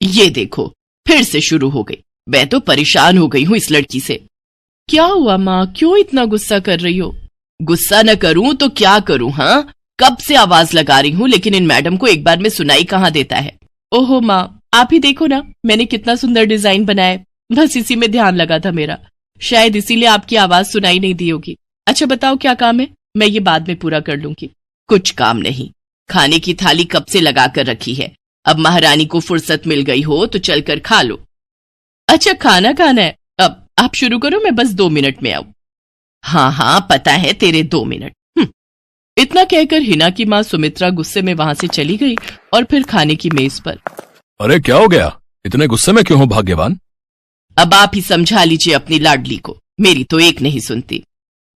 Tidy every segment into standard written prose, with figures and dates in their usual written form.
ये देखो, फिर से शुरू हो गई। मैं तो परेशान हो गई हूँ इस लड़की से। क्या हुआ माँ, क्यों इतना गुस्सा कर रही हो? गुस्सा न करूं तो क्या करूं? हाँ, कब से आवाज लगा रही हूँ, लेकिन इन मैडम को एक बार में सुनाई कहाँ देता है। ओहो माँ, आप ही देखो ना, मैंने कितना सुंदर डिजाइन बनाया, बस इसी में ध्यान लगा था मेरा, शायद इसीलिए आपकी आवाज सुनाई नहीं दी होगी। अच्छा बताओ क्या काम है, मैं ये बाद में पूरा कर लूंगी। कुछ काम नहीं, खाने की थाली कब से लगा कर रखी है, अब महारानी को फुर्सत मिल गई हो तो चलकर खा लो। अच्छा खाना खाना है, अब आप शुरू करो, मैं बस 2 मिनट में आऊं। हाँ हाँ पता है तेरे 2 मिनट। इतना कहकर हिना की माँ सुमित्रा गुस्से में वहां से चली गई और फिर खाने की मेज पर। अरे क्या हो गया, इतने गुस्से में क्यों हो भाग्यवान? अब आप ही समझा लीजिए अपनी लाडली को, मेरी तो एक नहीं सुनती।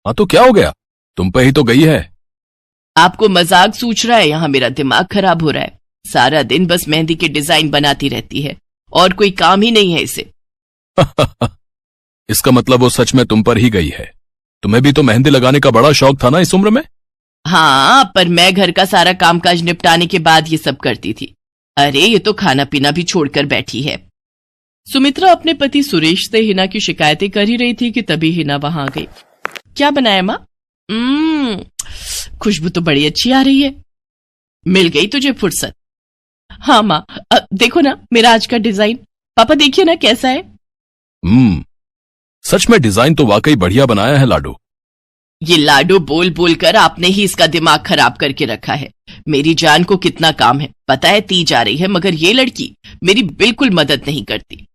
हाँ तो क्या हो गया, तुम पे ही तो गई है। आपको मजाक सूझ रहा है? यहाँ मेरा दिमाग खराब हो रहा है, सारा दिन बस मेहंदी के डिजाइन बनाती रहती है और कोई काम ही नहीं है इसे। इसका मतलब वो सच में तुम पर ही गई है। तुम्हें भी तो मेहंदी लगाने का बड़ा शौक था ना इस उम्र में। हाँ, पर मैं घर का सारा कामकाज निपटाने के बाद ये सब करती थी। अरे ये तो खाना पीना भी छोड़कर बैठी है। सुमित्रा अपने पति सुरेश से हिना की शिकायतें कर ही रही थी कि तभी हिना वहां आ गई। क्या बनाया माँ? खुशबू तो बड़ी अच्छी आ रही है। मिल गई तुझे फुर्सत? हाँ माँ, देखो ना मेरा आज का डिजाइन, पापा देखिए ना कैसा है। सच में डिजाइन तो वाकई बढ़िया बनाया है लाडो। ये लाडो बोल बोल कर आपने ही इसका दिमाग खराब करके रखा है। मेरी जान को कितना काम है पता है, ती जा रही है, मगर ये लड़की मेरी बिल्कुल मदद नहीं करती।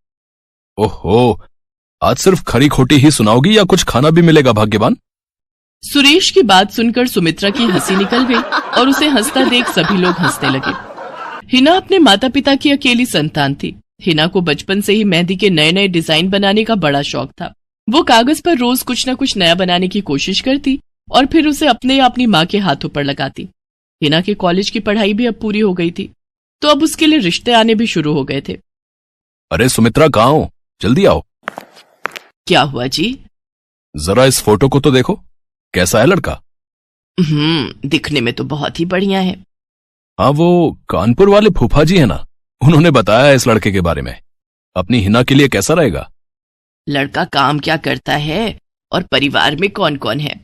ओहो, आज सिर्फ खरी खोटी ही सुनाओगी या कुछ खाना भी मिलेगा भाग्यवान? सुरेश की बात सुनकर सुमित्रा की हंसी निकल गई और उसे हंसता देख सभी लोग हंसने लगे। हिना अपने माता पिता की अकेली संतान थी। हिना को बचपन से ही मेहंदी के नए नए डिजाइन बनाने का बड़ा शौक था। वो कागज पर रोज कुछ न कुछ नया बनाने की कोशिश करती और फिर उसे अपने या अपनी माँ के हाथों पर लगाती। हिना के कॉलेज की पढ़ाई भी अब पूरी हो गई थी, तो अब उसके लिए रिश्ते आने भी शुरू हो गए थे। अरे सुमित्रा कहाँ हो, जल्दी आओ। क्या हुआ जी? जरा इस फोटो को तो देखो, कैसा है लड़का? दिखने में तो बहुत ही बढ़िया है। हाँ, वो कानपुर वाले फूफा जी है ना, उन्होंने बताया इस लड़के के बारे में। अपनी हिना के लिए कैसा रहेगा? लड़का काम क्या करता है और परिवार में कौन कौन है?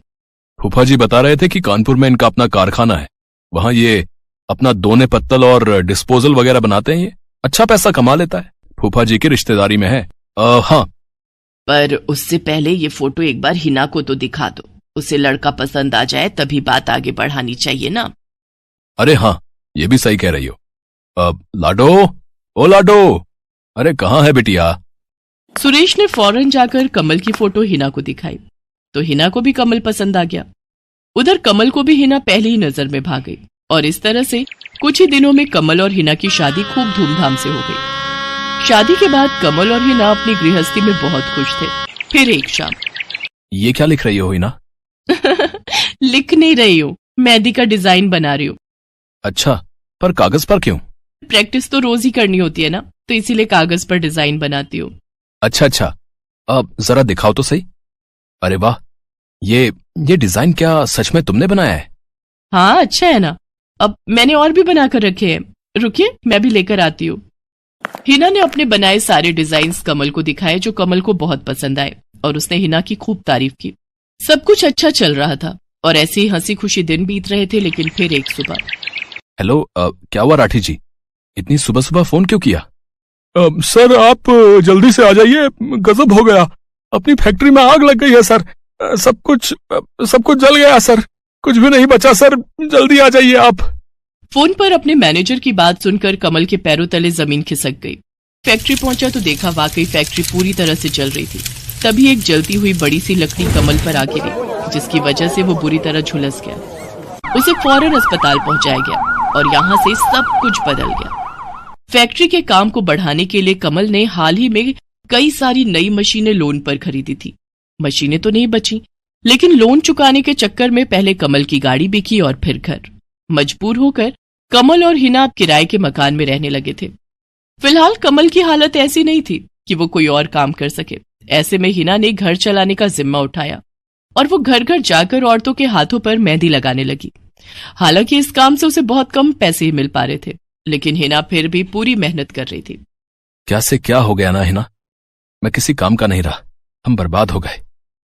फूफा जी बता रहे थे कि कानपुर में इनका अपना कारखाना है, वहां ये अपना दोने पत्तल और डिस्पोजल वगैरह बनाते हैं। ये अच्छा पैसा कमा लेता है, फूफा जी की रिश्तेदारी में है। हाँ, पर उससे पहले ये फोटो एक बार हिना को तो दिखा दो, उसे लड़का पसंद आ जाए तभी बात आगे बढ़ानी चाहिए ना। अरे हाँ, ये भी सही कह रही हो। लाडो, ओ लाडो, अरे कहाँ है बिटिया? सुरेश ने फौरन जाकर कमल की फोटो हिना को दिखाई तो हिना को भी कमल पसंद आ गया। उधर कमल को भी हिना पहली ही नजर में भा गई और इस तरह से कुछ ही दिनों में कमल और हिना की शादी खूब धूमधाम से हो गई। शादी के बाद कमल और हिना अपनी गृहस्थी में बहुत खुश थे। फिर एक शाम। ये क्या लिख रही हो हिना? लिख नहीं रही हूँ, मेहंदी का डिजाइन बना रही हूँ। अच्छा, पर कागज पर क्यों? प्रैक्टिस तो रोज ही करनी होती है ना, तो इसीलिए कागज पर डिजाइन बनाती हूँ। अच्छा, अब जरा दिखाओ तो सही। अरे वाह, ये डिजाइन क्या सच में तुमने बनाया है? हाँ अच्छा है ना, अब मैंने और भी बनाकर रखे हैं, रुकिए मैं भी लेकर आती हूँ। हिना ने अपने बनाए सारे डिजाइन्स कमल को दिखाए, जो कमल को बहुत पसंद आए और उसने हिना की खूब तारीफ की। सब कुछ अच्छा चल रहा था और ऐसे ही हंसी खुशी दिन बीत रहे थे। लेकिन फिर एक सुबह। हेलो, क्या हुआ राठी जी, इतनी सुबह सुबह फोन क्यों किया? सर आप जल्दी से आ जाइए, गजब हो गया, अपनी फैक्ट्री में आग लग गई है सर, सब कुछ जल गया सर, कुछ भी नहीं बचा सर, जल्दी आ जाइए आप। फोन पर अपने मैनेजर की बात सुनकर कमल के पैरों तले जमीन खिसक गई। फैक्ट्री पहुंचा तो देखा वाकई फैक्ट्री पूरी तरह से जल रही थी। तभी एक जलती हुई बड़ी सी लकड़ी कमल पर आ गिरी, जिसकी वजह से वो बुरी तरह झुलस गया। उसे फौरन अस्पताल पहुंचाया गया और यहाँ से सब कुछ बदल गया। फैक्ट्री के काम को बढ़ाने के लिए कमल ने हाल ही में कई सारी नई मशीनें लोन पर खरीदी थी। मशीनें तो नहीं बची, लेकिन लोन चुकाने के चक्कर में पहले कमल की गाड़ी बिकी और फिर घर। मजबूर होकर कमल और हिना अब किराए के मकान में रहने लगे थे। फिलहाल कमल की हालत ऐसी नहीं थी कि वो कोई और काम कर सके। ऐसे में हिना ने घर चलाने का जिम्मा उठाया और वो घर घर जाकर औरतों के हाथों पर मेहंदी लगाने लगी। हालांकि इस काम से उसे बहुत कम पैसे ही मिल पा रहे थे, लेकिन हिना फिर भी पूरी मेहनत कर रही थी। क्या से क्या हो गया ना हिना, मैं किसी काम का नहीं रहा, हम बर्बाद हो गए।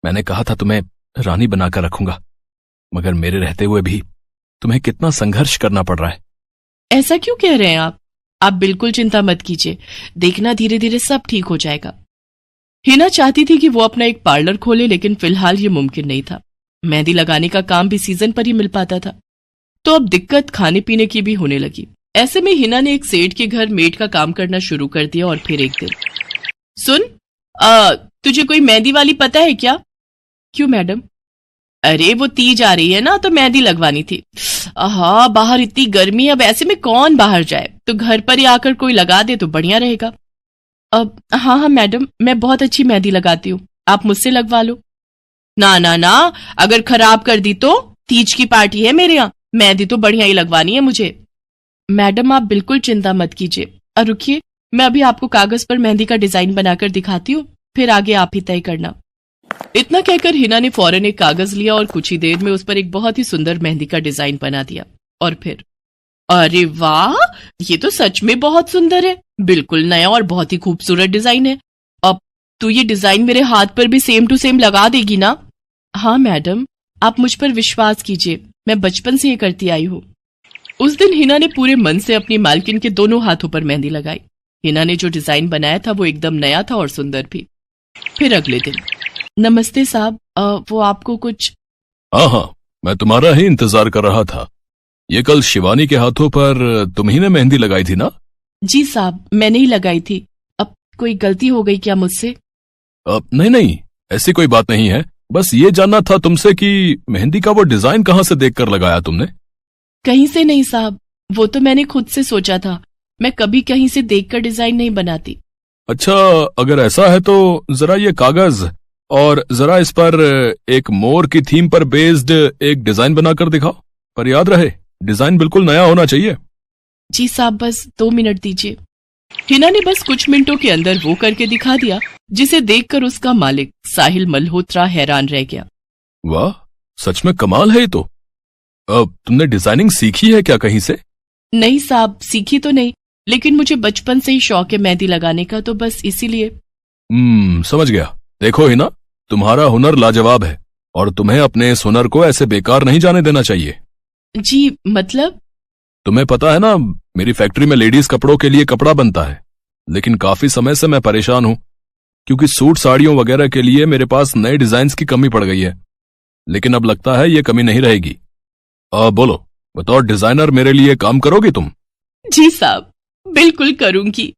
मैंने कहा था तुम्हें रानी बनाकर रखूंगा, मगर मेरे रहते हुए भी तुम्हें कितना संघर्ष करना पड़ रहा है। ऐसा क्यों कह रहे हैं आप बिल्कुल चिंता मत कीजिए, देखना धीरे धीरे सब ठीक हो जाएगा। हिना चाहती थी कि वो अपना एक पार्लर खोले, लेकिन फिलहाल ये मुमकिन नहीं था। मेहंदी लगाने का काम भी सीजन पर ही मिल पाता था, तो अब दिक्कत खाने पीने की भी होने लगी। ऐसे में हिना ने एक सेठ के घर मेड का काम करना शुरू कर दिया। और फिर एक दिन, सुन, तुझे कोई मेहंदी वाली पता है क्या? क्यों मैडम? अरे वो तीज आ रही है ना, तो मेहंदी लगवानी थी। हाँ, बाहर इतनी गर्मी, अब ऐसे में कौन बाहर जाए, तो घर पर ही आकर कोई लगा दे तो बढ़िया रहेगा। अब हाँ मैडम, मैं बहुत अच्छी मेहंदी लगाती हूँ, आप मुझसे लगवा लो। ना ना ना, अगर खराब कर दी तो? तीज की पार्टी है मेरे यहाँ, मेहंदी तो बढ़िया ही लगवानी है मुझे। मैडम आप बिल्कुल चिंता मत कीजिए, और रुकिए, मैं अभी आपको कागज पर मेहंदी का डिजाइन बनाकर दिखाती हूँ, फिर आगे आप ही तय करना। इतना कहकर हिना ने फौरन एक कागज लिया और कुछ ही देर में उस पर एक बहुत ही सुंदर मेहंदी का डिजाइन बना दिया। और फिर, अरे वाह, ये तो सच में बहुत सुंदर है, बिल्कुल नया और बहुत ही खूबसूरत डिजाइन है। अब तू ये डिजाइन मेरे हाथ पर भी सेम टू सेम लगा देगी ना? हाँ मैडम, आप मुझ पर विश्वास कीजिए, मैं बचपन से ये करती आई हूँ। उस दिन हिना ने पूरे मन से अपनी मालकिन के दोनों हाथों पर मेहंदी लगाई। हिना ने जो डिजाइन बनाया था वो एकदम नया था और सुंदर भी। फिर अगले दिन, नमस्ते साहब, वो आपको कुछ? हाँ, मैं तुम्हारा ही इंतजार कर रहा था। ये कल शिवानी के हाथों पर तुम ही ने मेहंदी लगाई थी ना? जी साहब, मैंने ही लगाई थी। अब कोई गलती हो गई क्या मुझसे? नहीं, ऐसी कोई बात नहीं है। बस ये जानना था तुमसे कि मेहंदी का वो डिजाइन कहाँ से देखकर लगाया तुमने? कहीं से नहीं साहब, वो तो मैंने खुद से सोचा था, मैं कभी कहीं से देखकर डिजाइन नहीं बनाती। अच्छा, अगर ऐसा है तो जरा ये कागज और जरा इस पर एक मोर की थीम पर बेस्ड एक डिजाइन बनाकर दिखाओ, पर याद रहे डिजाइन बिल्कुल नया होना चाहिए। जी साहब, बस 2 मिनट दीजिए। हिना ने बस कुछ मिनटों के अंदर वो करके दिखा दिया, जिसे देखकर उसका मालिक साहिल मल्होत्रा हैरान रह गया। वाह, सच में कमाल है ये तो। अब तुमने डिजाइनिंग सीखी है क्या कहीं से? नहीं साहब, सीखी तो नहीं, लेकिन मुझे बचपन से ही शौक है मेहंदी लगाने का, तो बस इसीलिए। समझ गया। देखो हिना, तुम्हारा हुनर लाजवाब है और तुम्हें अपने इस हुनर को ऐसे बेकार नहीं जाने देना चाहिए। जी मतलब? तुम्हें पता है ना, मेरी फैक्ट्री में लेडीज कपड़ों के लिए कपड़ा बनता है, लेकिन काफी समय से मैं परेशान हूं क्योंकि सूट साड़ियों वगैरह के लिए मेरे पास नए डिजाइन की कमी पड़ गई है। लेकिन अब लगता है ये कमी नहीं रहेगी। बोलो, बतौर डिजाइनर मेरे लिए काम करोगी तुम? जी साहब, बिल्कुल करूंगी।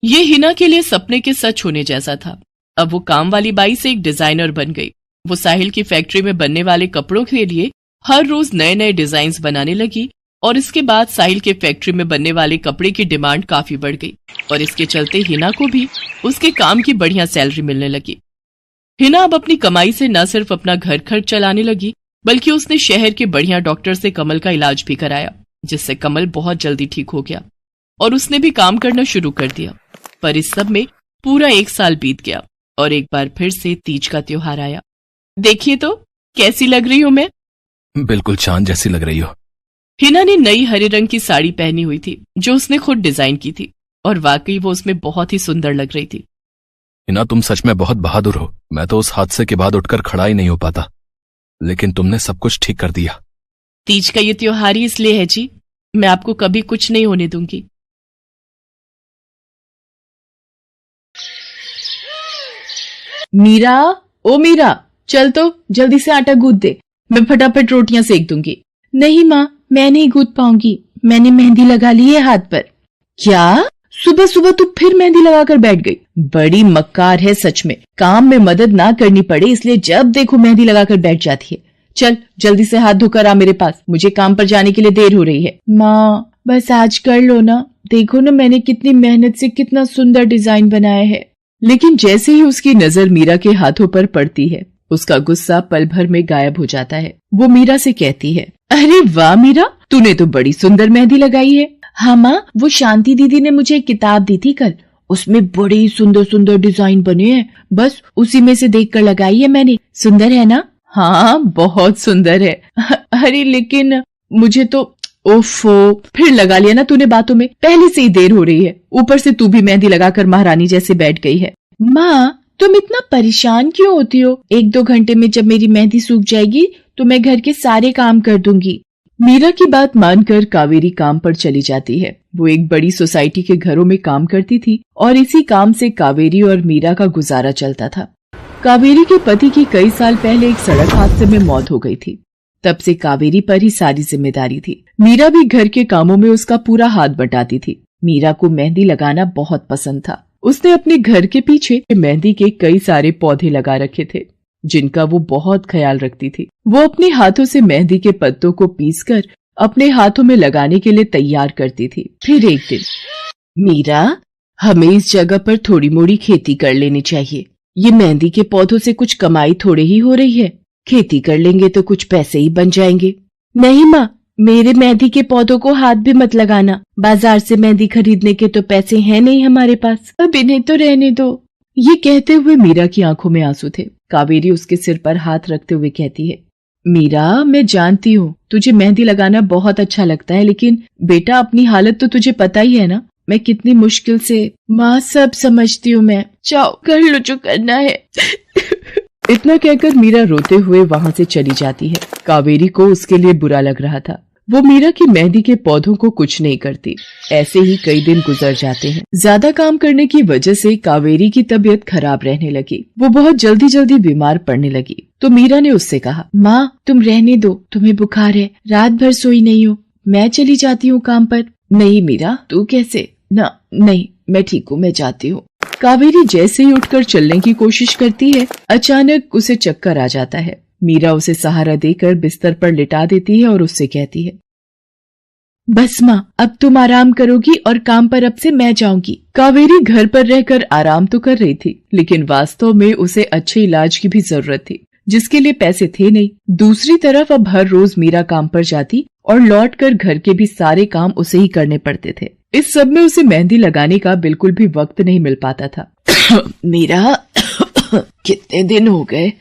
ये हिना के लिए सपने के सच होने जैसा था। अब वो काम वाली बाई से एक डिजाइनर बन गई। वो साहिल की फैक्ट्री में बनने वाले कपड़ों के लिए हर रोज नए नए डिजाइन बनाने लगी, और इसके बाद साहिल के फैक्ट्री में बनने वाले कपड़े की डिमांड काफी बढ़ गई, और इसके चलते हिना को भी उसके काम की बढ़िया सैलरी मिलने लगी। हिना अब अपनी कमाई से न सिर्फ अपना घर खर्च चलाने लगी, बल्कि उसने शहर के बढ़िया डॉक्टर से कमल का इलाज भी कराया, जिससे कमल बहुत जल्दी ठीक हो गया और उसने भी काम करना शुरू कर दिया। पर इस सब में पूरा 1 साल बीत गया और एक बार फिर से तीज का त्योहार आया। देखिए तो कैसी लग रही हूं मैं? बिल्कुल चांद जैसी लग रही हो। हिना ने नई हरे रंग की साड़ी पहनी हुई थी, जो उसने खुद डिजाइन की थी, और वाकई वो उसमें बहुत ही सुंदर लग रही थी। हिना, तुम सच में बहुत बहादुर हो। मैं तो उस हादसे के बाद उठकर खड़ा ही नहीं हो पाता, लेकिन तुमने सब कुछ ठीक कर दिया। तीज का ये त्योहार ही इसलिए है जी, मैं आपको कभी कुछ नहीं होने दूंगी। मीरा, ओ मीरा, चल तो जल्दी से आटा गूंथ दे, मैं फटाफट रोटियां सेक दूंगी। नहीं माँ, मैं नहीं गूंथ पाऊंगी, मैंने मेहंदी लगा ली है हाथ पर। क्या? सुबह सुबह तू फिर मेहंदी लगाकर बैठ गई? बड़ी मक्कार है सच में, काम में मदद ना करनी पड़े इसलिए जब देखो मेहंदी लगाकर बैठ जाती है। चल जल्दी से हाथ धोकर आ मेरे पास, मुझे काम पर जाने के लिए देर हो रही है। माँ बस आज कर लो ना, देखो ना मैंने कितनी मेहनत से कितना सुंदर डिजाइन बनाया है। लेकिन जैसे ही उसकी नजर मीरा के हाथों पर पड़ती है, उसका गुस्सा पल भर में गायब हो जाता है। वो मीरा से कहती है, अरे वाह मीरा, तूने तो बड़ी सुंदर मेहंदी लगाई है। हाँ माँ, वो शांति दीदी ने मुझे एक किताब दी थी कल, उसमें बड़े सुंदर सुंदर डिजाइन बने हैं, बस उसी में से देखकर लगाई है मैंने। सुंदर है ना? हाँ बहुत सुंदर है। अरे लेकिन मुझे तो ओफो, फिर लगा लिया ना तूने बातों में। पहले से ही देर हो रही है, ऊपर से तू भी मेहंदी लगाकर महारानी जैसे बैठ गई है। माँ, तुम इतना परेशान क्यों होती हो? 1-2 घंटे में जब मेरी मेहंदी सूख जाएगी तो मैं घर के सारे काम कर दूंगी। मीरा की बात मानकर कावेरी काम पर चली जाती है। वो एक बड़ी सोसाइटी के घरों में काम करती थी और इसी काम से कावेरी और मीरा का गुजारा चलता था। कावेरी के पति की कई साल पहले एक सड़क हादसे में मौत हो गई थी। तब से कावेरी पर ही सारी जिम्मेदारी थी। मीरा भी घर के कामों में उसका पूरा हाथ बटाती थी। मीरा को मेहंदी लगाना बहुत पसंद था। उसने अपने घर के पीछे मेहंदी के कई सारे पौधे लगा रखे थे, जिनका वो बहुत ख्याल रखती थी। वो अपने हाथों से मेहंदी के पत्तों को पीसकर अपने हाथों में लगाने के लिए तैयार करती थी। फिर एक दिन, मीरा, हमें इस जगह पर थोड़ी मोड़ी खेती कर लेनी चाहिए। ये मेहंदी के पौधों से कुछ कमाई थोड़े ही हो रही है। खेती कर लेंगे तो कुछ पैसे ही बन जाएंगे। नहीं माँ, मेरे मेहंदी के पौधों को हाथ भी मत लगाना। बाजार से मेहंदी खरीदने के तो पैसे हैं नहीं हमारे पास। अब इन्हें तो रहने दो। ये कहते हुए मीरा की आंखों में आंसू थे। कावेरी उसके सिर पर हाथ रखते हुए कहती है, मीरा, मैं जानती हूँ तुझे मेहंदी लगाना बहुत अच्छा लगता है, लेकिन बेटा अपनी हालत तो तुझे पता ही है ना। मैं कितनी मुश्किल से। माँ, सब समझती हूँ मैं। जाओ, कर लो जो करना है। इतना कहकर मीरा रोते हुए वहाँ से चली जाती है। कावेरी को उसके लिए बुरा लग रहा था। वो मीरा की मेहंदी के पौधों को कुछ नहीं करती। ऐसे ही कई दिन गुजर जाते हैं। ज्यादा काम करने की वजह से कावेरी की तबीयत खराब रहने लगी। वो बहुत जल्दी जल्दी बीमार पड़ने लगी। तो मीरा ने उससे कहा, माँ, तुम रहने दो, तुम्हें बुखार है, रात भर सोई नहीं हो, मैं चली जाती हूँ काम पर। नहीं मीरा, तू कैसे? ना, नहीं, मैं ठीक हूँ, मैं जाती हूँ। कावेरी जैसे ही उठकर चलने की कोशिश करती है, अचानक उसे चक्कर आ जाता है। मीरा उसे सहारा देकर बिस्तर पर लिटा देती है और उससे कहती है, बस माँ, अब तुम आराम करोगी और काम पर अब से मैं जाऊंगी। कावेरी घर पर रहकर आराम तो कर रही थी, लेकिन वास्तव में उसे अच्छे इलाज की भी जरूरत थी, जिसके लिए पैसे थे नहीं। दूसरी तरफ अब हर रोज मीरा काम पर जाती और लौटकर घर के भी सारे काम उसे ही करने पड़ते थे। इस सब में उसे मेहंदी लगाने का बिल्कुल भी वक्त नहीं मिल पाता था। मीरा, कितने दिन हो गए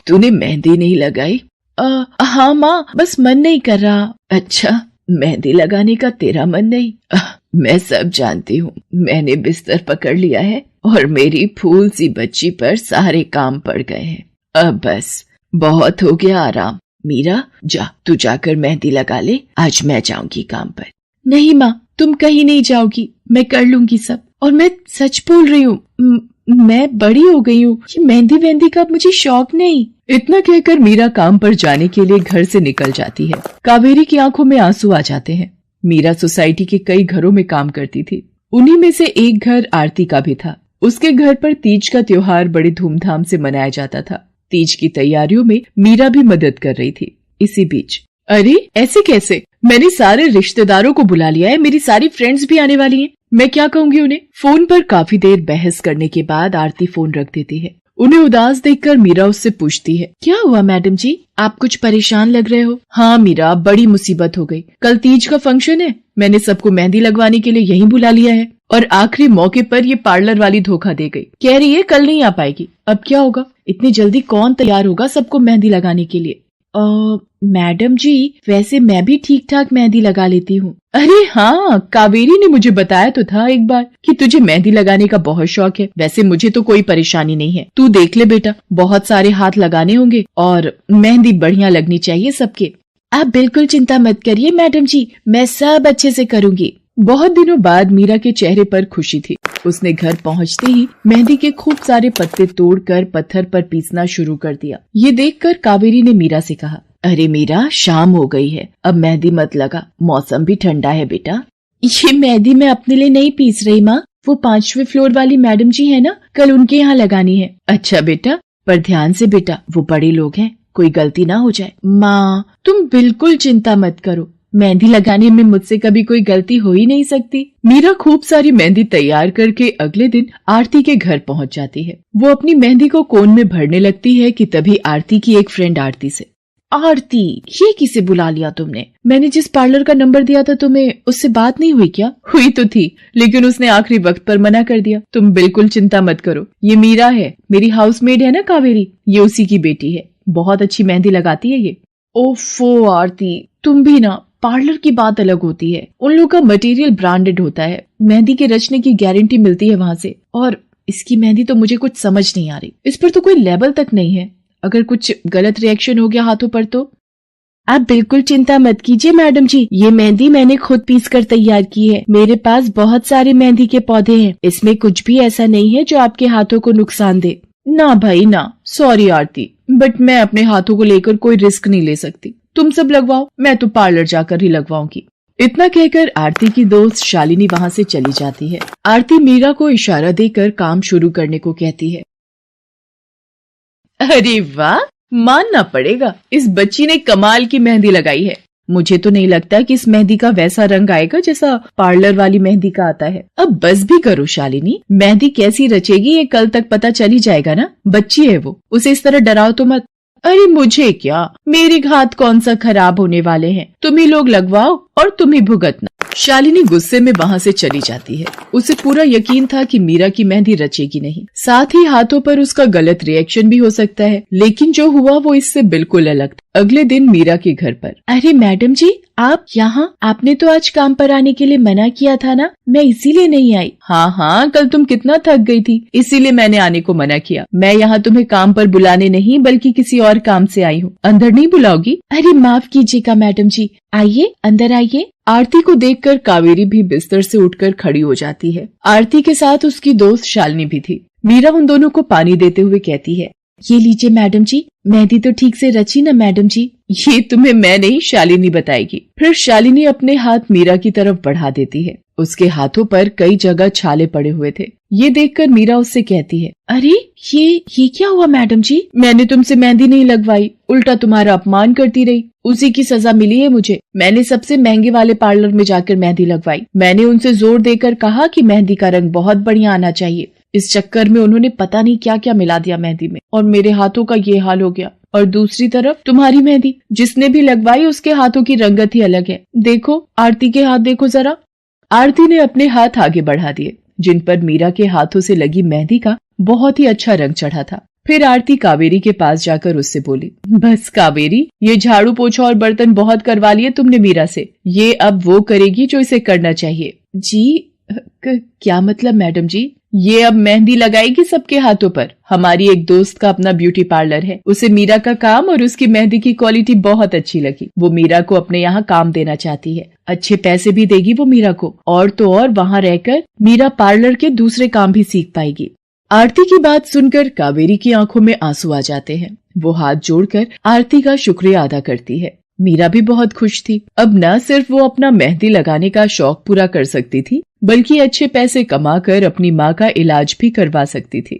तूने मेहंदी नहीं लगाई? हाँ माँ, बस मन नहीं कर रहा। अच्छा, मेहंदी लगाने का तेरा मन नहीं? मैं सब जानती हूँ। मैंने बिस्तर पकड़ लिया है और मेरी फूल सी बच्ची पर सारे काम पड़ गए हैं। अब बस बहुत हो गया आराम। मीरा, जा, तू जाकर मेहंदी लगा ले, आज मैं जाऊंगी काम पर। नहीं माँ, तुम कहीं नहीं जाओगी, मैं कर लूंगी सब। और मैं सच बोल रही हूँ, मैं बड़ी हो गई हूँ, ये मेहंदी वेहंदी का मुझे शौक नहीं। इतना कहकर मीरा काम पर जाने के लिए घर से निकल जाती है। कावेरी की आंखों में आंसू आ जाते हैं। मीरा सोसाइटी के कई घरों में काम करती थी। उन्हीं में से एक घर आरती का भी था। उसके घर पर तीज का त्योहार बड़े धूमधाम से मनाया जाता था। तीज की तैयारियों में मीरा भी मदद कर रही थी। इसी बीच, अरे ऐसे कैसे? मैंने सारे रिश्तेदारों को बुला लिया है, मेरी सारी फ्रेंड्स भी आने वाली हैं। मैं क्या कहूँगी उन्हें? फोन पर काफी देर बहस करने के बाद आरती फोन रख देती है। उन्हें उदास देखकर मीरा उससे पूछती है, क्या हुआ मैडम जी, आप कुछ परेशान लग रहे हो? हाँ मीरा, बड़ी मुसीबत हो गई। कल तीज का फंक्शन है, मैंने सबको मेहंदी लगवाने के लिए यहीं बुला लिया है और आखिरी मौके पर ये पार्लर वाली धोखा दे गई। कह रही है कल नहीं आ पाएगी। अब क्या होगा? इतनी जल्दी कौन तैयार होगा सबको मेहंदी लगाने के लिए? मैडम जी, वैसे मैं भी ठीक ठाक मेहंदी लगा लेती हूँ। अरे हाँ, कावेरी ने मुझे बताया तो था एक बार कि तुझे मेहंदी लगाने का बहुत शौक है। वैसे मुझे तो कोई परेशानी नहीं है, तू देख ले बेटा, बहुत सारे हाथ लगाने होंगे और मेहंदी बढ़िया लगनी चाहिए सबके। आप बिल्कुल चिंता मत करिए मैडम जी, मैं सब अच्छे से करूँगी। बहुत दिनों बाद मीरा के चेहरे पर खुशी थी। उसने घर पहुंचते ही मेहंदी के खूब सारे पत्ते तोड़कर पत्थर पर पीसना शुरू कर दिया। ये देखकर कावेरी ने मीरा से कहा, अरे मीरा, शाम हो गई है, अब मेहंदी मत लगा, मौसम भी ठंडा है बेटा। ये मेहंदी मैं अपने लिए नहीं पीस रही माँ, वो 5वें फ्लोर वाली मैडम जी है ना, कल उनके यहाँ लगानी है। अच्छा बेटा, पर ध्यान से बेटा, वो बड़े लोग हैं, कोई गलती ना हो जाए। माँ, तुम बिल्कुल चिंता मत करो, मेहंदी लगाने में मुझसे कभी कोई गलती हो ही नहीं सकती। मीरा खूब सारी मेहंदी तैयार करके अगले दिन आरती के घर पहुंच जाती है। वो अपनी मेहंदी को कोन में भरने लगती है कि तभी आरती की एक फ्रेंड आरती से, आरती, ये किसे बुला लिया तुमने? मैंने जिस पार्लर का नंबर दिया था तुम्हें, उससे बात नहीं हुई क्या? हुई तो थी, लेकिन उसने आखिरी वक्त पर मना कर दिया। तुम बिल्कुल चिंता मत करो, ये मीरा है, मेरी हाउसमेड है ना कावेरी, ये उसी की बेटी है, बहुत अच्छी मेहंदी लगाती है ये। ओफो आरती, तुम भी ना पार्लर की बात अलग होती है, उन लोगों का मटेरियल ब्रांडेड होता है, मेहंदी के रचने की गारंटी मिलती है वहां से। और इसकी मेहंदी तो मुझे कुछ समझ नहीं आ रही, इस पर तो कोई लेबल तक नहीं है, अगर कुछ गलत रिएक्शन हो गया हाथों पर तो। आप बिल्कुल चिंता मत कीजिए मैडम जी, ये मेहंदी मैंने खुद पीस कर तैयार की है। मेरे पास बहुत सारे मेहंदी के पौधे हैं, इसमें कुछ भी ऐसा नहीं है जो आपके हाथों को नुकसान दे। ना भाई ना, सॉरी आरती, बट मैं अपने हाथों को लेकर कोई रिस्क नहीं ले सकती। तुम सब लगवाओ, मैं तो पार्लर जाकर ही लगवाऊंगी। इतना कहकर आरती की दोस्त शालिनी वहां से चली जाती है। आरती मीरा को इशारा देकर काम शुरू करने को कहती है। अरे वाह, मानना पड़ेगा, इस बच्ची ने कमाल की मेहंदी लगाई है। मुझे तो नहीं लगता कि इस मेहंदी का वैसा रंग आएगा जैसा पार्लर वाली मेहंदी का आता है। अब बस भी करो शालिनी, मेहंदी कैसी रचेगी ये कल तक पता चल ही जाएगा ना। बच्ची है वो, उसे इस तरह डराओ तो मत। अरे मुझे क्या, मेरे हाथ कौन सा खराब होने वाले हैं, तुम ही लोग लगवाओ और तुम ही भुगतना। शालिनी गुस्से में वहां से चली जाती है। उसे पूरा यकीन था कि मीरा की मेहंदी रचेगी नहीं, साथ ही हाथों पर उसका गलत रिएक्शन भी हो सकता है, लेकिन जो हुआ वो इससे बिल्कुल अलग था। अगले दिन मीरा के घर पर। अरे मैडम जी, आप यहाँ? आपने तो आज काम पर आने के लिए मना किया था ना, मैं इसीलिए नहीं आई। हाँ, कल तुम कितना थक गई थी, इसीलिए मैंने आने को मना किया। मैं यहाँ तुम्हें काम पर बुलाने नहीं बल्कि किसी और काम से आई हूँ। अंदर नहीं बुलाओगी? अरे माफ कीजिएगा मैडम जी, आइए अंदर आइए। आरती को देखकर कावेरी भी बिस्तर से उठकर खड़ी हो जाती है। आरती के साथ उसकी दोस्त शालिनी भी थी। मीरा उन दोनों को पानी देते हुए कहती है, ये लीजिए मैडम जी, मेहंदी तो ठीक से रची ना मैडम जी? ये तुम्हें मैं नहीं, शालिनी बताएगी। फिर शालिनी अपने हाथ मीरा की तरफ बढ़ा देती है। उसके हाथों पर कई जगह छाले पड़े हुए थे। ये देखकर मीरा उससे कहती है, अरे ये क्या हुआ मैडम जी? मैंने तुमसे मेहंदी नहीं लगवाई, उल्टा तुम्हारा अपमान करती रही, उसी की सजा मिली है मुझे। मैंने सबसे महंगे वाले पार्लर में जाकर मेहंदी लगवाई। मैंने उनसे जोर देकर कहा कि मेहंदी का रंग बहुत बढ़िया आना चाहिए। इस चक्कर में उन्होंने पता नहीं क्या क्या मिला दिया मेहंदी में, और मेरे हाथों का ये हाल हो गया। और दूसरी तरफ तुम्हारी मेहंदी, जिसने भी लगवाई उसके हाथों की रंगत ही अलग है। देखो आरती के हाथ देखो जरा। आरती ने अपने हाथ आगे बढ़ा दिए, जिन पर मीरा के हाथों से लगी मेहंदी का बहुत ही अच्छा रंग चढ़ा था। फिर आरती कावेरी के पास जाकर उससे बोली, बस कावेरी, ये झाड़ू पोछा और बर्तन बहुत करवा लिए तुमने मीरा से, ये अब वो करेगी जो इसे करना चाहिए। जी क्या मतलब मैडम जी? ये अब मेहंदी लगाएगी सबके हाथों पर। हमारी एक दोस्त का अपना ब्यूटी पार्लर है, उसे मीरा का काम और उसकी मेहंदी की क्वालिटी बहुत अच्छी लगी। वो मीरा को अपने यहाँ काम देना चाहती है, अच्छे पैसे भी देगी वो मीरा को, और तो और वहाँ रहकर मीरा पार्लर के दूसरे काम भी सीख पाएगी। आरती की बात सुनकर कावेरी की आंखों में आंसू आ जाते हैं। वो हाथ जोड़कर आरती का शुक्रिया अदा करती है। मीरा भी बहुत खुश थी। अब न सिर्फ वो अपना मेहंदी लगाने का शौक पूरा कर सकती थी, बल्कि अच्छे पैसे कमाकर अपनी माँ का इलाज भी करवा सकती थी।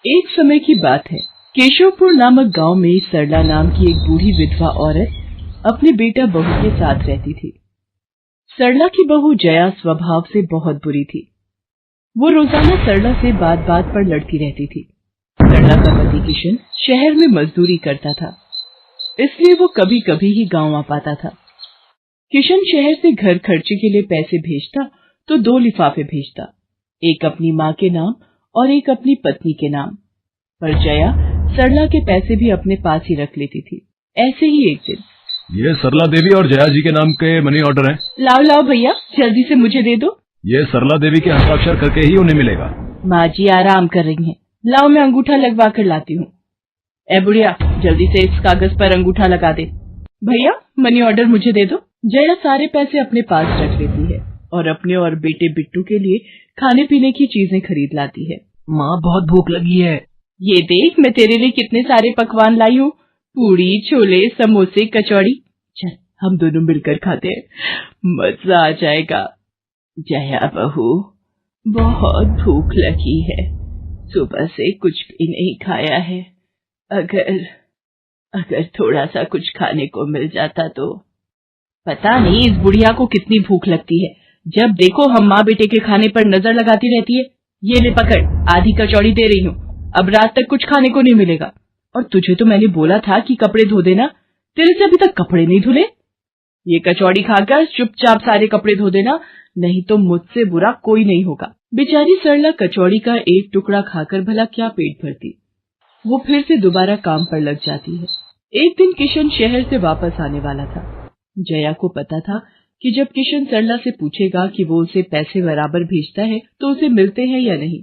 एक समय की बात है, केशवपुर नामक गांव में सरला नाम की एक बूढ़ी विधवा औरत अपने बेटा बहू के साथ रहती थी। सरला की बहू जया स्वभाव से बहुत बुरी थी। वो रोजाना सरला से बात बात पर लड़ती रहती थी। सरला का पति किशन शहर में मजदूरी करता था, इसलिए वो कभी कभी ही गांव आ पाता था। किशन शहर से घर खर्चे के लिए पैसे भेजता तो 2 लिफाफे भेजता, एक अपनी माँ के नाम और एक अपनी पत्नी के नाम। पर जया सरला के पैसे भी अपने पास ही रख लेती थी। ऐसे ही एक दिन, ये सरला देवी और जया जी के नाम के मनी ऑर्डर हैं। लाओ भैया, जल्दी से मुझे दे दो। ये सरला देवी के हस्ताक्षर करके ही उन्हें मिलेगा। माँ जी आराम कर रही हैं, लाओ मैं अंगूठा लगवा कर लाती हूँ। ए बुढ़िया, जल्दी से इस कागज पर अंगूठा लगा दे। भैया मनी ऑर्डर मुझे दे दो। जया सारे पैसे अपने पास रख लेती है और अपने और बेटे बिट्टू के लिए खाने पीने की चीजें खरीद लाती है। माँ बहुत भूख लगी है। ये देख मैं तेरे लिए कितने सारे पकवान लाई हूँ, पूड़ी, छोले, समोसे, कचौड़ी। चल हम दोनों मिलकर खाते हैं, मजा आ जाएगा। जया बहू, बहुत भूख लगी है, सुबह से कुछ भी नहीं खाया है। अगर थोड़ा सा कुछ खाने को मिल जाता तो। पता नहीं इस बुढ़िया को कितनी भूख लगती है, जब देखो हम माँ बेटे के खाने पर नजर लगाती रहती है। ये ले पकड़, आधी कचौड़ी दे रही हूँ, अब रात तक कुछ खाने को नहीं मिलेगा। और तुझे तो मैंने बोला था कि कपड़े धो देना, तेरे से अभी तक कपड़े नहीं धुले। ये कचौड़ी खाकर चुपचाप सारे कपड़े धो देना, नहीं तो मुझसे बुरा कोई नहीं होगा। बेचारी सरला कचौड़ी का एक टुकड़ा खाकर भला क्या पेट भरती। वो फिर से दोबारा काम पर लग जाती है। एक दिन किशन शहर से वापस आने वाला था। जया को पता था कि जब किशन सरला से पूछेगा कि वो उसे पैसे बराबर भेजता है तो उसे मिलते हैं या नहीं।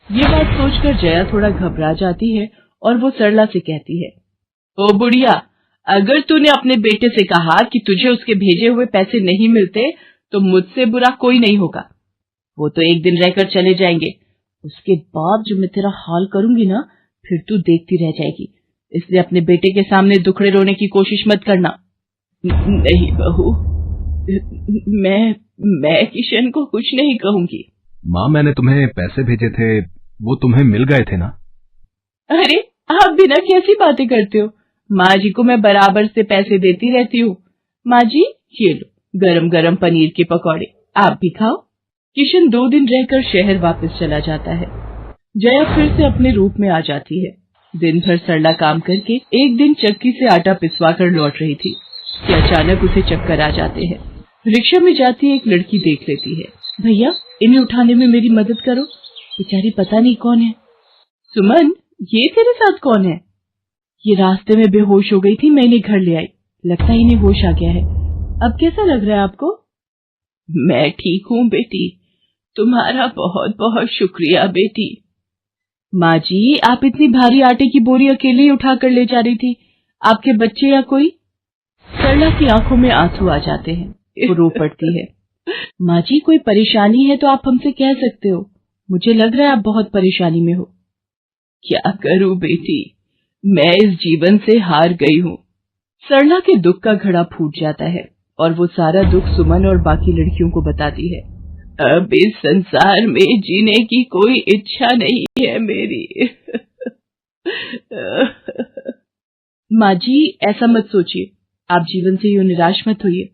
ये बात सोचकर जया थोड़ा घबरा जाती है और वो सरला से कहती है, ओ बुढ़िया, अगर तूने अपने बेटे से कहा कि तुझे उसके भेजे हुए पैसे नहीं मिलते तो मुझसे बुरा कोई नहीं होगा। वो तो एक दिन रहकर चले जाएंगे, उसके बाद जो मैं तेरा हाल करूंगी ना, फिर तू देखती रह जाएगी। इसलिए अपने बेटे के सामने दुखड़े रोने की कोशिश मत करना। नहीं बहू, मैं किशन को कुछ नहीं कहूंगी। माँ, मैंने तुम्हें पैसे भेजे थे, वो तुम्हें मिल गए थे ना? अरे आप बिना कैसी बातें करते हो? माँ जी को मैं बराबर से पैसे देती रहती हूँ। माँ जी, ये लो गरम गरम पनीर के पकौड़े, आप भी खाओ। किशन 2 दिन रहकर शहर वापस चला जाता है। जया फिर से अपने रूप में आ जाती है। दिन भर सरला काम करके एक दिन चक्की से आटा पिसवा कर लौट रही थी कि अचानक उसे चक्कर आ जाते हैं। रिक्शा में जाती एक लड़की देख लेती है। भैया, इन्हें उठाने में मेरी मदद करो, बेचारी पता नहीं कौन है। सुमन, ये तेरे साथ कौन है? ये रास्ते में बेहोश हो गई थी, मैं इन्हें घर ले आई, लगता है इन्हें होश आ गया है। अब कैसा लग रहा है आपको? मैं ठीक हूँ बेटी, तुम्हारा बहुत बहुत शुक्रिया बेटी। माँ जी, आप इतनी भारी आटे की बोरी अकेले ही उठा कर ले जा रही थी, आपके बच्चे या कोई? सरला की आंखों में आंसू आ जाते हैं, वो रो पड़ती है। माँ जी, कोई परेशानी है तो आप हमसे कह सकते हो, मुझे लग रहा है आप बहुत परेशानी में हो। क्या करूं बेटी, मैं इस जीवन से हार गई हूँ। सरला के दुख का घड़ा फूट जाता है और वो सारा दुख सुमन और बाकी लड़कियों को बताती है। अब इस संसार में जीने की कोई इच्छा नहीं है मेरी। माँ जी, ऐसा मत सोचिए, आप जीवन से यूं निराश मत होइए।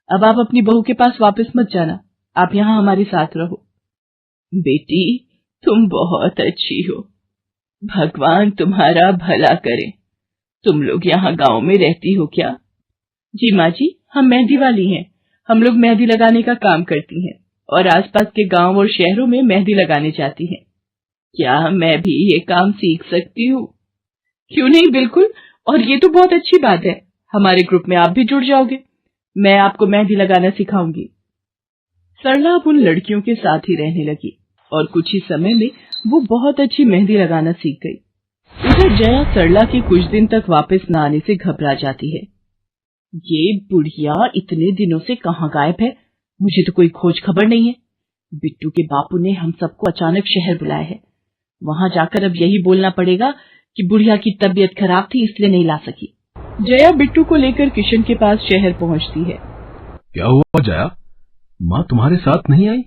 अब आप अपनी बहू के पास वापस मत जाना, आप यहाँ हमारे साथ रहो। बेटी, तुम बहुत अच्छी हो, भगवान तुम्हारा भला करे। तुम लोग यहाँ गांव में रहती हो क्या? जी माँ जी, हम मेहंदी वाली हैं। हम लोग मेहंदी लगाने का काम करती हैं और आसपास के गांव और शहरों में मेहंदी लगाने जाती हैं। क्या मैं भी ये काम सीख सकती हूँ? क्यों नहीं, बिल्कुल, और ये तो बहुत अच्छी बात है। हमारे ग्रुप में आप भी जुड़ जाओगे, मैं आपको मेहंदी लगाना सिखाऊंगी। सरला अब उन लड़कियों के साथ ही रहने लगी और कुछ ही समय में वो बहुत अच्छी मेहंदी लगाना सीख गई। इधर जया सरला के कुछ दिन तक वापस न आने से घबरा जाती है। ये बुढ़िया इतने दिनों से कहाँ गायब है, मुझे तो कोई खोज खबर नहीं है। बिट्टू के बापू ने हम सबको अचानक शहर बुलाया है, वहां जाकर अब यही बोलना पड़ेगा कि बुढ़िया की तबीयत खराब थी इसलिए नहीं ला सकी। जया बिट्टू को लेकर किशन के पास शहर पहुंचती है। क्या हुआ जया, माँ तुम्हारे साथ नहीं आई?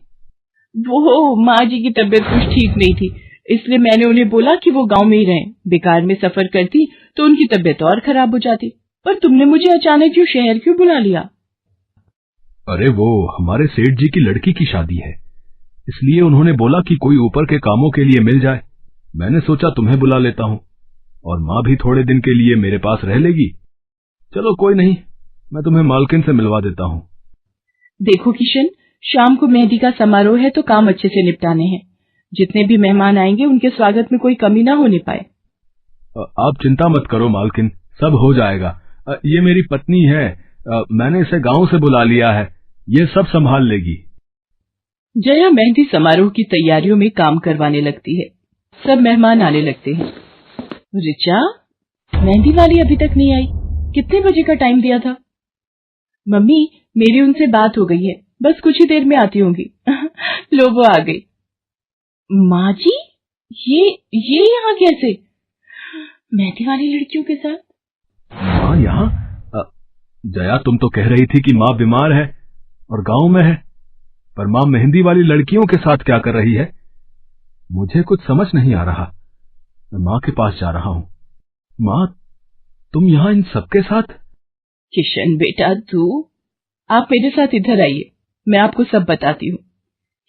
वो माँ जी की तबीयत कुछ ठीक नहीं थी, इसलिए मैंने उन्हें बोला कि वो गांव में ही रहें। बेकार में सफर करती तो उनकी तबीयत और खराब हो जाती। पर तुमने मुझे अचानक क्यों शहर क्यों बुला लिया? अरे वो हमारे सेठ जी की लड़की की शादी है, इसलिए उन्होंने बोला कि कोई ऊपर के कामों के लिए मिल जाए। मैंने सोचा तुम्हें बुला लेता हूँ, और माँ भी थोड़े दिन के लिए मेरे पास रह लेगी। चलो कोई नहीं, मैं तुम्हें मालकिन से मिलवा देता हूँ। देखो किशन, शाम को मेहंदी का समारोह है तो काम अच्छे से निपटाने हैं। जितने भी मेहमान आएंगे उनके स्वागत में कोई कमी ना होने पाए। आप चिंता मत करो मालकिन, सब हो जाएगा। ये मेरी पत्नी है, मैंने इसे गांव से बुला लिया है, ये सब संभाल लेगी। जया मेहंदी समारोह की तैयारियों में काम करवाने लगती है। सब मेहमान आने लगते हैं। रिचा, मेहंदी वाली अभी तक नहीं आई, कितने बजे का टाइम दिया था? मम्मी, मेरी उनसे बात हो गई है, बस कुछ ही देर में आती होंगी। लो वो आ गई। माँ जी, ये यहाँ कैसे? मेहंदी वाली लड़कियों के साथ? माँ यहाँ? जया, तुम तो कह रही थी कि माँ बीमार है और गांव में है, पर माँ मेहंदी वाली लड़कियों के साथ क्या कर रही है? मुझे कुछ समझ नहीं आ रहा। मैं माँ के पास जा रहा हूँ। माँ, तुम यहाँ इन सबके साथ? किशन बेटा, आप मेरे साथ इधर आइए, मैं आपको सब बताती हूँ।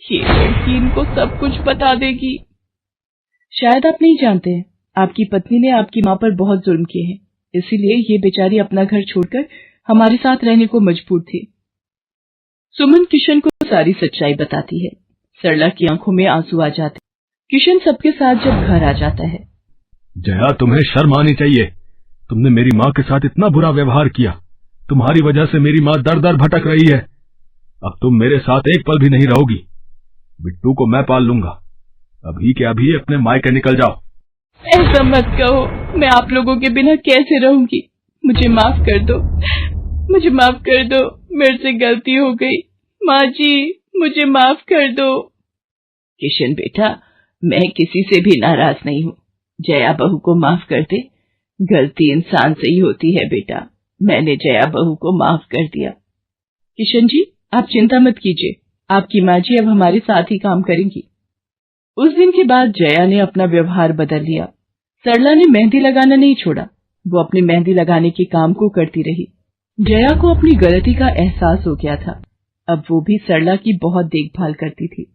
ये लड़की इनको सब कुछ बता देगी। शायद आप नहीं जानते हैं, आपकी पत्नी ने आपकी माँ पर बहुत जुल्म किए हैं, इसीलिए ये बेचारी अपना घर छोड़कर हमारे साथ रहने को मजबूर थी। सुमन किशन को सारी सच्चाई बताती है। सरला की आंखों में आंसू आ जाते। किशन सबके साथ जब घर आ जाता है। जया, तुम्हें शर्म आनी चाहिए, तुमने मेरी माँ के साथ इतना बुरा व्यवहार किया। तुम्हारी वजह से मेरी माँ दर दर भटक रही है। अब तुम मेरे साथ एक पल भी नहीं रहोगी। बिट्टू को मैं पाल लूंगा। अभी के अभी अपने मायके निकल जाओ। ऐसा मत कहो, मैं आप लोगों के बिना कैसे रहूंगी। मुझे माफ कर दो, मुझे माफ कर दो, मेरे से गलती हो गई। माँ जी मुझे माफ कर दो। किशन बेटा, मैं किसी से भी नाराज नहीं हूँ। जया बहू को माफ कर दे। गलती इंसान से ही होती है बेटा। मैंने जया बहू को माफ कर दिया। किशन जी आप चिंता मत कीजिए, आपकी माँ जी अब हमारे साथ ही काम करेंगी। उस दिन के बाद जया ने अपना व्यवहार बदल लिया। सरला ने मेहंदी लगाना नहीं छोड़ा। वो अपनी मेहंदी लगाने के काम को करती रही। जया को अपनी गलती का एहसास हो गया था। अब वो भी सरला की बहुत देखभाल करती थी।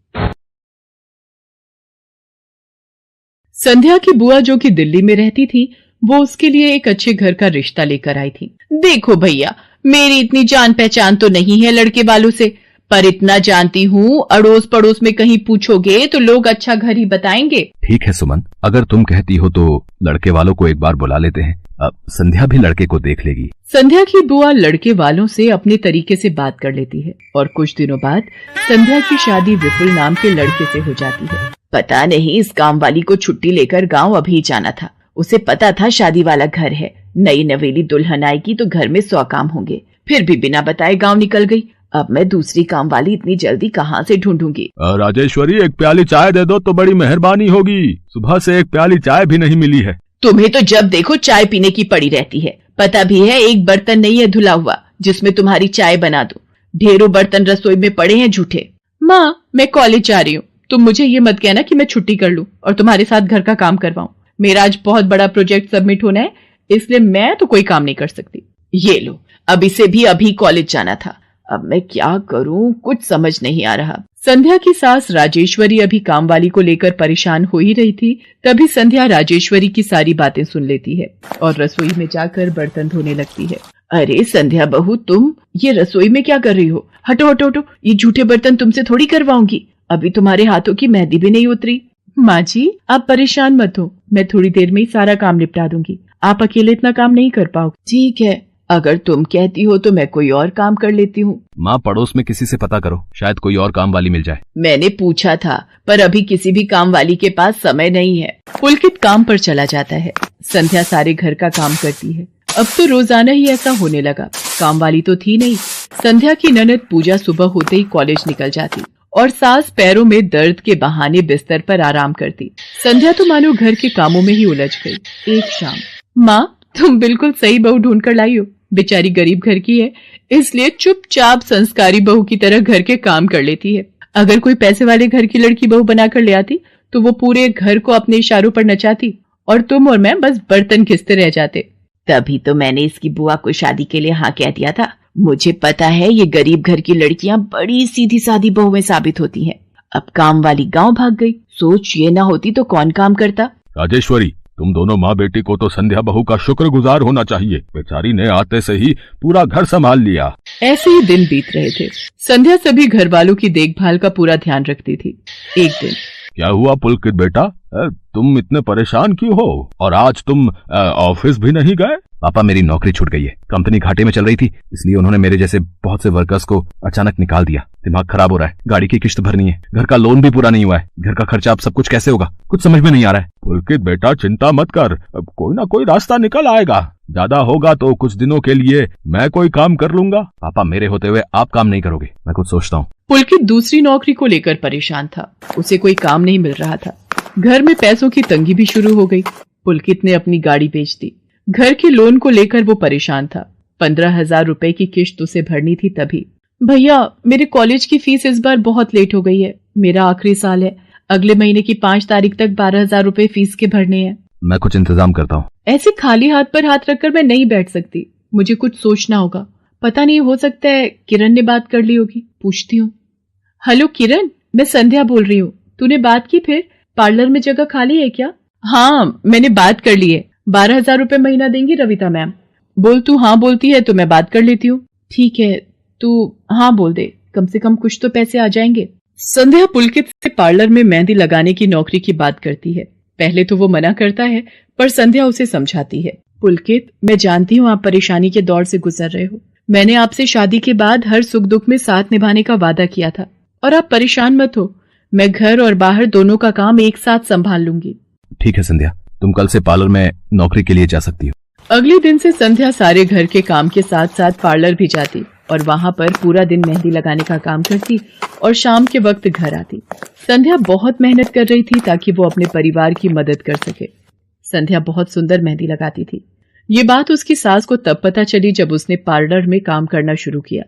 संध्या की बुआ जो कि दिल्ली में रहती थी, वो उसके लिए एक अच्छे घर का रिश्ता लेकर आई थी। देखो भैया, मेरी इतनी जान पहचान तो नहीं है लड़के वालों से, पर इतना जानती हूँ अड़ोस पड़ोस में कहीं पूछोगे तो लोग अच्छा घर ही बताएंगे। ठीक है सुमन, अगर तुम कहती हो तो लड़के वालों को एक बार बुला लेते हैं। अब संध्या भी लड़के को देख लेगी। संध्या की बुआ लड़के वालों से अपने तरीके से बात कर लेती है और कुछ दिनों बाद संध्या की शादी विपुल नाम के लड़के से हो जाती है। पता नहीं इस काम वाली को छुट्टी लेकर गांव अभी जाना था। उसे पता था शादी वाला घर है, नई नवेली दुल्हन आएगी तो घर में 100 काम होंगे, फिर भी बिना बताए गांव निकल गई। अब मैं दूसरी काम वाली इतनी जल्दी कहाँ से ढूंढूंगी। राजेश्वरी, एक प्याली चाय दे दो तो बड़ी मेहरबानी होगी। सुबह से एक प्याली चाय भी नहीं मिली है। तुम्हें तो जब देखो चाय पीने की पड़ी रहती है। पता भी है एक बर्तन नहीं है धुला हुआ जिसमें तुम्हारी चाय बना दूं। ढेरों बर्तन रसोई में पड़े हैं झूठे। माँ मैं कॉलेज जा रही हूँ, तुम मुझे ये मत कहना कि मैं छुट्टी कर लूं और तुम्हारे साथ घर का काम करवाऊं। मेरा आज बहुत बड़ा प्रोजेक्ट सबमिट होना है, इसलिए मैं तो कोई काम नहीं कर सकती। ये लो, अब इसे भी अभी कॉलेज जाना था। अब मैं क्या करूं, कुछ समझ नहीं आ रहा। संध्या की सास राजेश्वरी अभी काम वाली को लेकर परेशान हो ही रही थी। तभी संध्या राजेश्वरी की सारी बातें सुन लेती है और रसोई में जाकर बर्तन धोने लगती है। अरे संध्या बहू, तुम ये रसोई में क्या कर रही हो? हटो हटो हटो, ये झूठे बर्तन तुमसे थोड़ी करवाऊंगी। अभी तुम्हारे हाथों की मेहंदी भी नहीं उतरी। माँ जी आप परेशान मत हो, मैं थोड़ी देर में ही सारा काम निपटा दूंगी। आप अकेले इतना काम नहीं कर पाओ। ठीक है, अगर तुम कहती हो तो मैं कोई और काम कर लेती हूँ। माँ पड़ोस में किसी से पता करो, शायद कोई और काम वाली मिल जाए। मैंने पूछा था पर अभी किसी भी काम वाली के पास समय नहीं है। पुलकित काम पर चला जाता है। संध्या सारे घर का काम करती है। अब तो रोजाना ही ऐसा होने लगा। काम वाली तो थी नहीं। संध्या की ननद पूजा सुबह होते ही कॉलेज निकल जाती और सास पैरों में दर्द के बहाने बिस्तर पर आराम करती। संध्या तो मानो घर के कामों में ही उलझ गई। एक शाम, माँ तुम बिल्कुल सही बहू ढूंढ कर लाई हो। बेचारी गरीब घर की है, इसलिए चुपचाप संस्कारी बहू की तरह घर के काम कर लेती है। अगर कोई पैसे वाले घर की लड़की बहू बनाकर ले आती तो वो पूरे घर को अपने इशारों पर नचाती और तुम और मैं बस बर्तन घिसते रह जाते। तभी तो मैंने इसकी बुआ को शादी के लिए हाँ कह दिया था। मुझे पता है ये गरीब घर की लड़कियां बड़ी सीधी सादी बहुएं साबित होती हैं। अब काम वाली गांव भाग गई। सोच ये ना होती तो कौन काम करता। राजेश्वरी, तुम दोनों माँ बेटी को तो संध्या बहू का शुक्रगुजार होना चाहिए। बेचारी ने आते से ही पूरा घर संभाल लिया। ऐसे ही दिन बीत रहे थे। संध्या सभी घर वालों की देखभाल का पूरा ध्यान रखती थी। एक दिन, क्या हुआ पुलकित बेटा, तुम इतने परेशान क्यों हो? और आज तुम ऑफिस भी नहीं गए? पापा मेरी नौकरी छूट गई है। कंपनी घाटे में चल रही थी, इसलिए उन्होंने मेरे जैसे बहुत से वर्कर्स को अचानक निकाल दिया। दिमाग खराब हो रहा है, गाड़ी की किश्त भरनी है, घर का लोन भी पूरा नहीं हुआ है। घर का खर्चा अब सब कुछ कैसे होगा, कुछ समझ में नहीं आ रहा है। पुलकित बेटा चिंता मत कर, अब कोई ना कोई रास्ता निकल आएगा। ज्यादा होगा तो कुछ दिनों के लिए मैं कोई काम कर लूंगा। पापा मेरे होते हुए आप काम नहीं करोगे, मैं कुछ सोचता हूँ। पुलकित दूसरी नौकरी को लेकर परेशान था। उसे कोई काम नहीं मिल रहा था। घर में पैसों की तंगी भी शुरू हो गई। पुलकित ने अपनी गाड़ी बेच दी। घर के लोन को लेकर वो परेशान था। 15,000 रुपए की किश्त उसे भरनी थी। तभी, भैया मेरे कॉलेज की फीस इस बार बहुत लेट हो गई है। मेरा आखिरी साल है, अगले महीने की 5 तारीख तक 12,000 रुपए फीस के भरने हैं। मैं कुछ इंतजाम करता हूँ। ऐसे खाली हाथ पर हाथ रखकर मैं नहीं बैठ सकती, मुझे कुछ सोचना होगा। पता नहीं, हो सकता है किरण ने बात कर ली होगी, पूछती हूँ। हेलो किरण, मैं संध्या बोल रही हूँ। तूने बात की फिर? पार्लर में जगह खाली है क्या? हाँ मैंने बात कर ली है। 12,000 रुपए महीना देंगी रविता मैम। बोल, तू हाँ बोलती है तो मैं बात कर लेती हूँ। ठीक है, तू हाँ बोल दे, कम से कम कुछ तो पैसे आ जाएंगे। संध्या पुलकित से पार्लर में मेहंदी लगाने की नौकरी की बात करती है। पहले तो वो मना करता है, पर संध्या उसे समझाती है। पुलकित, मैं जानती हूँ आप परेशानी के दौर से गुजर रहे हो। मैंने आपसे शादी के बाद हर सुख दुख में साथ निभाने का वादा किया था और आप परेशान मत हो, मैं घर और बाहर दोनों का काम एक साथ संभाल लूंगी। ठीक है संध्या, तुम कल से पार्लर में नौकरी के लिए जा सकती हो। अगले दिन से संध्या सारे घर के काम के साथ साथ पार्लर भी जाती और वहां पर पूरा दिन मेहंदी लगाने का काम करती और शाम के वक्त घर आती। संध्या बहुत मेहनत कर रही थी ताकि वो अपने परिवार की मदद कर सके। संध्या बहुत सुंदर मेहंदी लगाती थी। ये बात उसकी सास को तब पता चली जब उसने पार्लर में काम करना शुरू किया।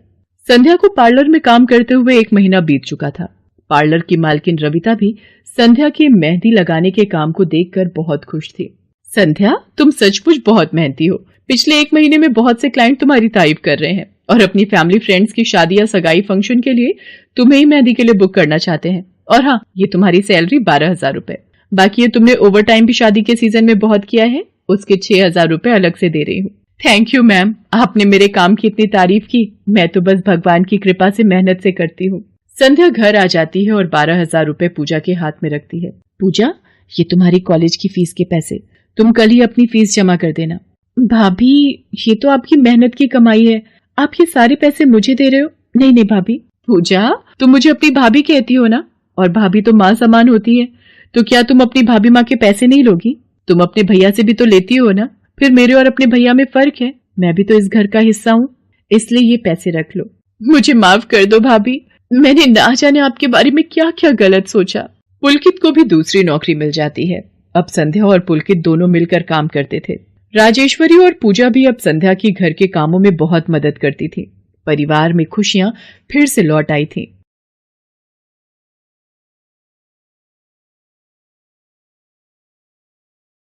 संध्या को पार्लर में काम करते हुए 1 महीना बीत चुका था। पार्लर की मालकिन रविता भी संध्या के मेहंदी लगाने के काम को देखकर बहुत खुश थी। संध्या, तुम सचमुच बहुत मेहनती हो। पिछले 1 महीने में बहुत से क्लाइंट तुम्हारी तारीफ कर रहे हैं और अपनी फैमिली फ्रेंड्स की शादी या सगाई फंक्शन के लिए तुम्हें ही मेहंदी के लिए बुक करना चाहते हैं। और हाँ, ये तुम्हारी सैलरी 12,000 रुपए। बाकी ये तुमने ओवर टाइम भी शादी के सीजन में बहुत किया है, उसके 6,000 रुपए अलग से दे रही हूँ। थैंक यू मैम, आपने मेरे काम की इतनी तारीफ की। मैं तो बस भगवान की कृपा से मेहनत से करती हूँ। संध्या घर आ जाती है और 12,000 रुपए पूजा के हाथ में रखती है। पूजा, ये तुम्हारी कॉलेज की फीस के पैसे, तुम कल ही अपनी फीस जमा कर देना। भाभी, ये तो आपकी मेहनत की कमाई है, आप ये सारे पैसे मुझे दे रहे हो? नहीं नहीं भाभी। पूजा, तुम मुझे अपनी भाभी कहती हो ना, और भाभी तो माँ समान होती है, तो क्या तुम अपनी भाभी माँ के पैसे नहीं लोगी? तुम अपने भैया से भी तो लेती हो ना। फिर मेरे और अपने भैया में फर्क है, मैं भी तो इस घर का हिस्सा हूँ, इसलिए ये पैसे रख लो। मुझे माफ कर दो भाभी, मैंने ना जाने आपके बारे में क्या क्या गलत सोचा। पुलकित को भी दूसरी नौकरी मिल जाती है। अब संध्या और पुलकित दोनों मिलकर काम करते थे। राजेश्वरी और पूजा भी अब संध्या की घर के कामों में बहुत मदद करती थी। परिवार में खुशियां फिर से लौट आई थी।